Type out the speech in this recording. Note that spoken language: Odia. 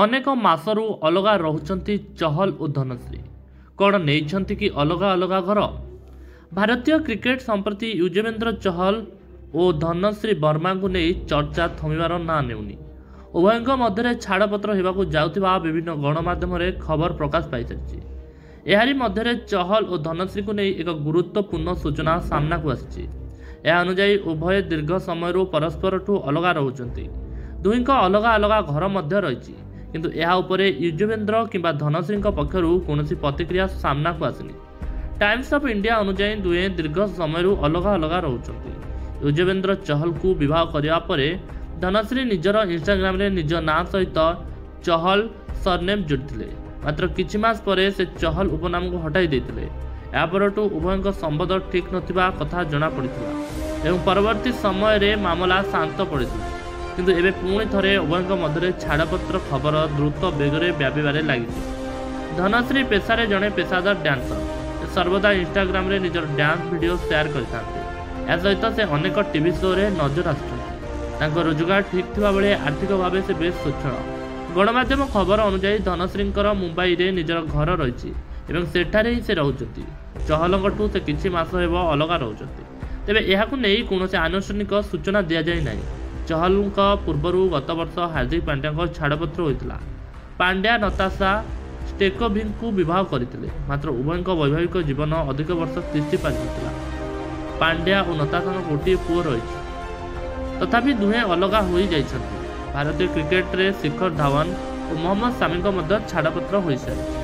ଅନେକ ମାସରୁ ଅଲଗା ରହୁଛନ୍ତି ଚହଲ ଓ ଧନଶ୍ରୀ। କ'ଣ ନେଇଛନ୍ତି କି ଅଲଗା ଅଲଗା ଘର? ଭାରତୀୟ କ୍ରିକେଟ ସମ୍ପ୍ରତି ୟୁଜବେନ୍ଦ୍ର ଚହଲ ଓ ଧନଶ୍ରୀ ବର୍ମାଙ୍କୁ ନେଇ ଚର୍ଚ୍ଚା ଥମିବାର ନାଁ ନେଉନି। ଉଭୟଙ୍କ ମଧ୍ୟରେ ଛାଡ଼ପତ୍ର ହେବାକୁ ଯାଉଥିବା ବିଭିନ୍ନ ଗଣମାଧ୍ୟମରେ ଖବର ପ୍ରକାଶ ପାଇସାରିଛି। ଏହାରି ମଧ୍ୟରେ ଚହଲ ଓ ଧନଶ୍ରୀଙ୍କୁ ନେଇ ଏକ ଗୁରୁତ୍ୱପୂର୍ଣ୍ଣ ସୂଚନା ସାମ୍ନାକୁ ଆସିଛି। ଏହା ଅନୁଯାୟୀ ଉଭୟ ଦୀର୍ଘ ସମୟରୁ ପରସ୍ପରଠୁ ଅଲଗା ରହୁଛନ୍ତି। ଦୁହିଁଙ୍କ ଅଲଗା ଅଲଗା ଘର ମଧ୍ୟ ରହିଛି, କିନ୍ତୁ ଏହା ଉପରେ ୟୁଜବେନ୍ଦ୍ର କିମ୍ବା ଧନଶ୍ରୀଙ୍କ ପକ୍ଷରୁ କୌଣସି ପ୍ରତିକ୍ରିୟା ସାମ୍ନାକୁ ଆସିନି। ଟାଇମ୍ସ ଅଫ୍ ଇଣ୍ଡିଆ ଅନୁଯାୟୀ ଦୁହେଁ ଦୀର୍ଘ ସମୟରୁ ଅଲଗା ଅଲଗା ରହୁଛନ୍ତି। ୟୁଜବେନ୍ଦ୍ର ଚହଲଙ୍କୁ ବିବାହ କରିବା ପରେ ଧନଶ୍ରୀ ନିଜର ଇନଷ୍ଟାଗ୍ରାମରେ ନିଜ ନାଁ ସହିତ ଚହଲ ସରନେମ୍ ଯୋଡ଼ିଥିଲେ। ମାତ୍ର କିଛି ମାସ ପରେ ସେ ଚହଲ ଉପନାମକୁ ହଟାଇ ଦେଇଥିଲେ। ଏହାପରଠୁ ଉଭୟଙ୍କ ସମ୍ବନ୍ଧ ଠିକ୍ ନଥିବା କଥା ଜଣାପଡ଼ିଥିଲା ଏବଂ ପରବର୍ତ୍ତୀ ସମୟରେ ମାମଲା ଶାନ୍ତ ପଡ଼ିଥିଲା। କିନ୍ତୁ ଏବେ ପୁଣି ଥରେ ଉଭୟଙ୍କ ମଧ୍ୟରେ ଛାଡ଼ପତ୍ର ଖବର ଦ୍ରୁତ ବେଗରେ ବ୍ୟାପିବାରେ ଲାଗିଛି। ଧନଶ୍ରୀ ପେଶାରେ ଜଣେ ପେଶାଦାର ଡ୍ୟାନ୍ସର। ସେ ସର୍ବଦା ଇନଷ୍ଟାଗ୍ରାମରେ ନିଜର ଡ୍ୟାନ୍ସ ଭିଡ଼ିଓ ସେୟାର କରିଥାନ୍ତି। ଏହା ସହିତ ସେ ଅନେକ ଟିଭି ଶୋରେ ନଜର ଆସୁଛନ୍ତି। ତାଙ୍କ ରୋଜଗାର ଠିକ୍ ଥିବା ବେଳେ ଆର୍ଥିକ ଭାବେ ସେ ବେଶ୍ ସ୍ୱଚ୍ଛଳ। ଗଣମାଧ୍ୟମ ଖବର ଅନୁଯାୟୀ ଧନଶ୍ରୀଙ୍କର ମୁମ୍ବାଇରେ ନିଜର ଘର ରହିଛି ଏବଂ ସେଠାରେ ହିଁ ସେ ରହୁଛନ୍ତି। ଚହଲଙ୍କଠୁ ସେ କିଛି ମାସ ହେବ ଅଲଗା ରହୁଛନ୍ତି। ତେବେ ଏହାକୁ ନେଇ କୌଣସି ଆନୁଷ୍ଠାନିକ ସୂଚନା ଦିଆଯାଇ ନାହିଁ। ଚହଲଙ୍କ ପୂର୍ବରୁ ଗତ ବର୍ଷ ହାର୍ଦ୍ଦିକ ପାଣ୍ଡ୍ୟାଙ୍କ ଛାଡ଼ପତ୍ର ହୋଇଥିଲା। ପାଣ୍ଡ୍ୟା ନତାଶା ଷ୍ଟେକୋଭିଙ୍କୁ ବିବାହ କରିଥିଲେ, ମାତ୍ର ଉଭୟଙ୍କ ବୈବାହିକ ଜୀବନ ଅଧିକ ବର୍ଷ ତିଷ୍ଠି ପାରିନଥିଲା। ପାଣ୍ଡ୍ୟା ଓ ନତାଶାଙ୍କ ଗୋଟିଏ ପୁଅ ରହିଛି, ତଥାପି ଦୁହେଁ ଅଲଗା ହୋଇଯାଇଛନ୍ତି। ଭାରତୀୟ କ୍ରିକେଟରେ ଶିଖର ଧାୱନ ଓ ମହମ୍ମଦ ସାମିଙ୍କ ମଧ୍ୟ ଛାଡ଼ପତ୍ର ହୋଇସାରିଛି।